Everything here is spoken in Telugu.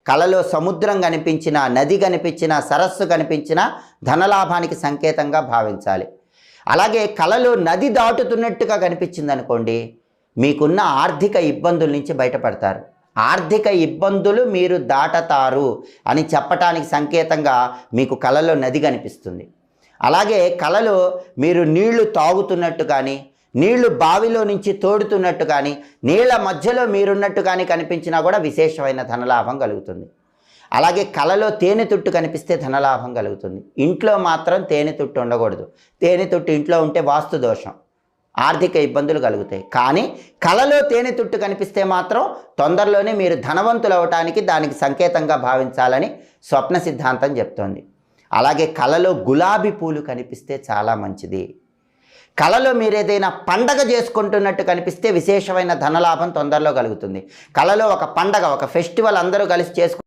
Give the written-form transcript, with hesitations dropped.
కలలో సముద్రం కనిపించిన, నది కనిపించిన, సరస్సు కనిపించిన ధనలాభానికి సంకేతంగా భావించాలి. అలాగే కలలో నది దాటుతున్నట్టుగా కనిపించింది అనుకోండి, మీకున్న ఆర్థిక ఇబ్బందుల నుంచి బయటపడతారు. ఆర్థిక ఇబ్బందులు మీరు దాటతారు అని చెప్పటానికి సంకేతంగా మీకు కలలో నది కనిపిస్తుంది. అలాగే కలలో మీరు నీళ్లు తాగుతున్నట్టు కానీ, నీళ్లు బావిలో నుంచి తోడుతున్నట్టు కానీ, నీళ్ల మధ్యలో మీరున్నట్టు కానీ కనిపించినా కూడా విశేషమైన ధనలాభం కలుగుతుంది. అలాగే కలలో తేనెతుట్టు కనిపిస్తే ధనలాభం కలుగుతుంది. ఇంట్లో మాత్రం తేనెతుట్టు ఉండకూడదు. తేనెతుట్టు ఇంట్లో ఉంటే వాస్తు దోషం, ఆర్థిక ఇబ్బందులు కలుగుతాయి. కానీ కలలో తేనెతుట్టు కనిపిస్తే మాత్రం తొందరలోనే మీరు ధనవంతులు అవటానికి దానికి సంకేతంగా భావించాలని స్వప్న సిద్ధాంతం చెప్తోంది. అలాగే కలలో గులాబీ పూలు కనిపిస్తే చాలా మంచిది. కలలో మీరు ఏదైనా పండగ చేసుకుంటున్నట్టు కనిపిస్తే విశేషమైన ధనలాభం తొందరలో కలుగుతుంది. కలలో ఒక పండగ, ఒక ఫెస్టివల్ అందరూ కలిసి చేసుకుంటే